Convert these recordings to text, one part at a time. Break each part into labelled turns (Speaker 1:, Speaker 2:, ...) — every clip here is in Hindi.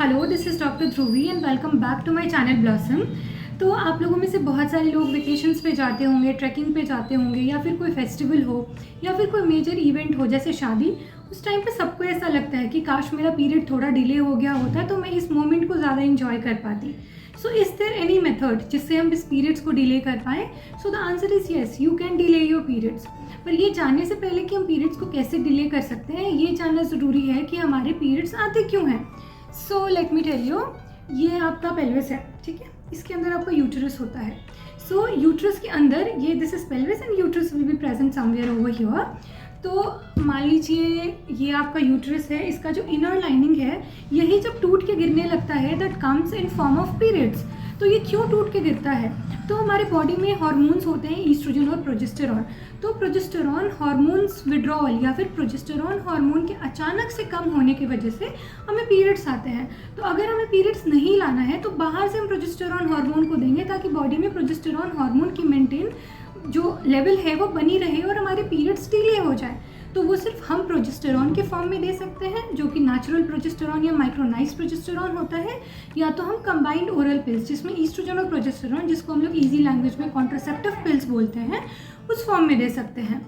Speaker 1: Hello, this is doctor Dhruvi and welcome back to my channel Blossom. तो आप लोगों में से बहुत सारे लोग वेकेशंस पे जाते होंगे, ट्रैकिंग पे जाते होंगे, या फिर कोई फेस्टिवल हो या फिर कोई मेजर इवेंट हो जैसे शादी। उस टाइम पे सबको ऐसा लगता है कि काश मेरा पीरियड थोड़ा डिले हो गया होता तो मैं इस मोमेंट को ज़्यादा इंजॉय कर पाती। So is there any method जिससे हम इस पीरियड्स को डिले कर पाएँ? So the answer is yes, you can delay your periods. पर ये जानने से पहले कि हम पीरियड्स को कैसे डिले कर सकते हैं, ये जानना ज़रूरी है कि हमारे पीरियड्स आते क्यों हैं। So let me tell you, ये आपका पेल्विस है, ठीक है। इसके अंदर आपका यूट्रस होता है। सो यूट्रस के अंदर ये this is pelvis and uterus will be present somewhere over here. तो मान लीजिए ये आपका यूट्रस है, इसका जो इनर लाइनिंग है यही जब टूट के गिरने लगता है that comes in form of periods. तो ये क्यों टूट के गिरता है? तो हमारे बॉडी में हार्मोन्स होते हैं ईस्ट्रोजन और प्रोजेस्टेरॉन। तो प्रोजेस्टेरॉन हार्मोन्स विड्रॉल या फिर प्रोजेस्टेरॉन हार्मोन के अचानक से कम होने की वजह से हमें पीरियड्स आते हैं। तो अगर हमें पीरियड्स नहीं लाना है तो बाहर से हम प्रोजेस्टेरॉन हार्मोन को देंगे ताकि बॉडी में प्रोजेस्टेरॉन हार्मोन की मेंटेन जो लेवल है वो बनी रहे और हमारे पीरियड्स डिले हो जाए। तो वो सिर्फ हम प्रोजेस्टेरॉन के फॉर्म में दे सकते हैं जो कि नेचुरल प्रोजेस्टेरॉन या माइक्रोनाइज्ड प्रोजेस्टेरॉन होता है, या तो हम कंबाइंड ओरल पिल्स जिसमें ईस्ट्रोजन और प्रोजेस्टेरॉन, जिसको हम लोग इजी लैंग्वेज में कॉन्ट्रासेप्टिव पिल्स बोलते हैं, उस फॉर्म में दे सकते हैं।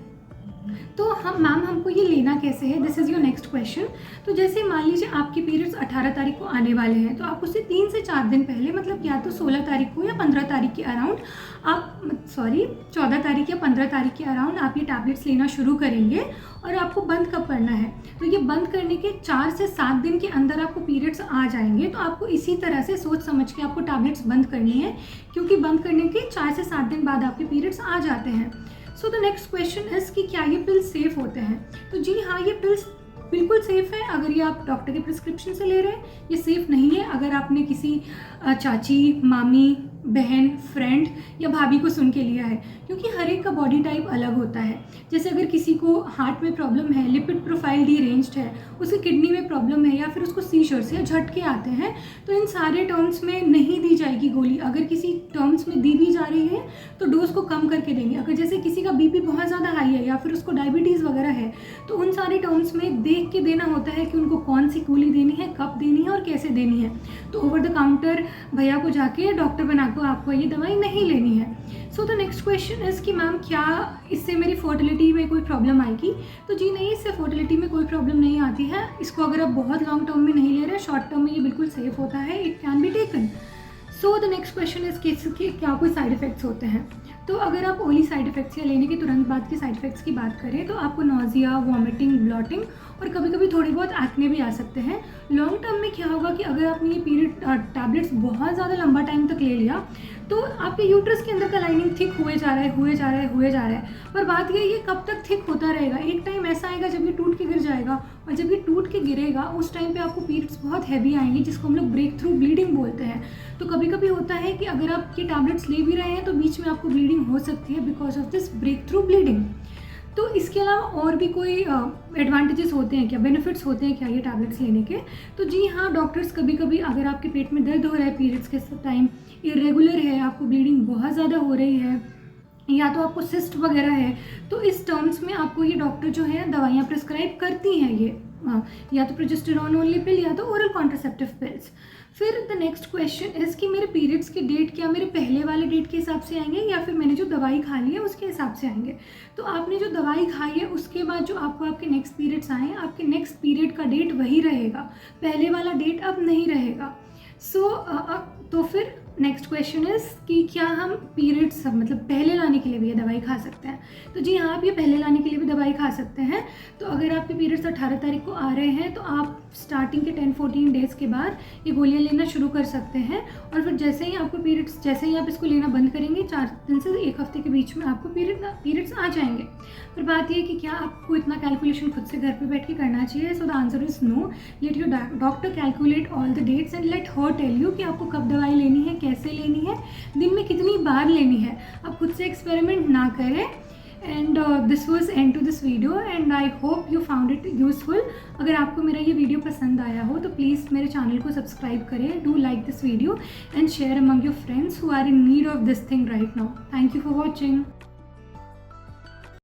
Speaker 1: तो हम मैम हमको ये लेना कैसे है, this is your next question. तो जैसे मान लीजिए आपके पीरियड्स 18 तारीख को आने वाले हैं, तो आप उससे 3 से 4 दिन पहले, मतलब या तो 16 तारीख को या 15 तारीख के अराउंड आप 14 तारीख या 15 तारीख के अराउंड आप ये टैबलेट्स लेना शुरू करेंगे। और आपको बंद कब करना है? तो ये बंद करने के 4 से 7 दिन के अंदर आपको पीरियड्स आ जाएंगे। तो आपको इसी तरह से सोच समझ के आपको टैबलेट्स बंद करनी है, क्योंकि बंद करने के 4 से 7 दिन बाद आपके पीरियड्स आ जाते हैं। So the next question is कि क्या ये पिल्स सेफ़ होते हैं? तो जी हाँ, ये पिल्स बिल्कुल सेफ़ है अगर ये आप डॉक्टर के प्रिस्क्रिप्शन से ले रहे हैं। ये सेफ़ नहीं है अगर आपने किसी चाची, मामी, बहन, फ्रेंड या भाभी को सुन के लिया है, क्योंकि हर एक का बॉडी टाइप अलग होता है। जैसे अगर किसी को हार्ट में प्रॉब्लम है, लिपिड प्रोफाइल डीरेंज्ड है, उसकी किडनी में प्रॉब्लम है, या फिर उसको सीशर्स या झटके आते हैं, तो इन सारे टर्म्स में नहीं दी जाएगी गोली। अगर किसी टर्म्स में दी भी जा रही है तो डोज को कम करके देंगे। अगर जैसे किसी का बीपी बहुत ज़्यादा हाई है या फिर उसको डायबिटीज़ वगैरह है, तो उन सारे टर्म्स में देख के देना होता है कि उनको कौन सी गोली देनी है, कब देनी है और कैसे देनी है। तो ओवर द काउंटर भैया को जाके डॉक्टर बना को आपको ये दवाई नहीं लेनी है। So the next question is कि मैम क्या इससे मेरी फर्टिलिटी में कोई प्रॉब्लम आएगी? तो जी नहीं, इससे फर्टिलिटी में कोई प्रॉब्लम नहीं आती है। इसको अगर आप बहुत लॉन्ग टर्म में नहीं ले रहे, शॉर्ट टर्म में ये बिल्कुल सेफ होता है, it can be taken. So the next question is कि क्या कोई साइड इफ़ेक्ट्स होते हैं? तो अगर आप ओनली साइड इफ़ेक्ट्स या लेने के तुरंत बाद के साइड इफ़ेक्ट्स की बात करें तो आपको नोजिया, वॉमिटिंग, ब्लॉटिंग और कभी कभी थोड़ी बहुत एक्ने भी आ सकते हैं। लॉन्ग टर्म में क्या होगा कि अगर आपने ये पीरियड टैबलेट्स बहुत ज़्यादा लंबा टाइम तक ले लिया तो आपके यूट्रस के अंदर का लाइनिंग थिक हुए जा रहा है। पर बात ये कब तक थिक होता रहेगा? एक टाइम ऐसा आएगा जब ये टूट के गिर जाएगा, और जब ये टूट के गिरेगा उस टाइम पे आपको पीरियड्स बहुत हैवी आएंगे, जिसको हम लोग ब्रेक थ्रू ब्लीडिंग बोलते हैं। तो कभी कभी होता है कि अगर आप ये टैबलेट्स ले भी रहे हैं तो बीच में आपको ब्लीडिंग हो सकती है because of this breakthrough bleeding. तो इसके अलावा और भी कोई एडवांटेजेस होते हैं क्या, बेनिफिट्स होते हैं क्या ये टैबलेट्स लेने के? तो जी हाँ, डॉक्टर्स कभी कभी अगर आपके पेट में दर्द हो रहा है पीरियड्स के टाइम, इरेगुलर है, आपको ब्लीडिंग बहुत ज़्यादा हो रही है, या तो आपको सिस्ट वगैरह है, तो इस टर्म्स में आपको ये डॉक्टर जो है दवाइयाँ प्रिस्क्राइब करती हैं, ये या तो प्रोजेस्टेरॉन ओनली पिल या तो ओरल कॉन्ट्रासेप्टिव पिल्स। फिर द नेक्स्ट क्वेश्चन इज़ कि मेरे पीरियड्स की डेट क्या मेरे पहले वाले डेट के हिसाब से आएंगे या फिर मैंने जो दवाई खा ली है उसके हिसाब से आएंगे? तो आपने जो दवाई खाई है उसके बाद जो आपके नेक्स्ट पीरियड्स आए, आपके नेक्स्ट पीरियड का डेट वही रहेगा, पहले वाला डेट अब नहीं रहेगा। तो फिर नेक्स्ट क्वेश्चन इज़ कि क्या हम पीरियड्स मतलब पहले लाने के लिए भी ये दवाई खा सकते हैं? तो जी हाँ, आप ये पहले लाने के लिए भी दवाई खा सकते हैं। तो अगर आपके पीरियड्स 18 तारीख को आ रहे हैं तो आप स्टार्टिंग के 10-14 डेज़ के बाद ये गोलियां लेना शुरू कर सकते हैं, और फिर जैसे ही आपको पीरियड्स, जैसे ही आप इसको लेना बंद करेंगे 4 दिन से 1 हफ्ते के बीच में आपको पीरियड्स आ जाएंगे। पर बात ये है कि क्या आपको इतना कैलकुलेशन खुद से घर पे बैठ के करना चाहिए? So the answer is no. Let your doctor calculate all the dates and let her tell you कि आपको कब दवाई लेनी है, कैसे लेनी है, दिन में कितनी बार लेनी है। आप खुद से एक्सपेरिमेंट ना करें। And this was end to this video and I hope you found it useful. अगर आपको मेरा ये वीडियो पसंद आया हो तो प्लीज़ मेरे चैनल को सब्सक्राइब करें, do like this video and share among your friends who are in need of this thing right now. Thank you for watching.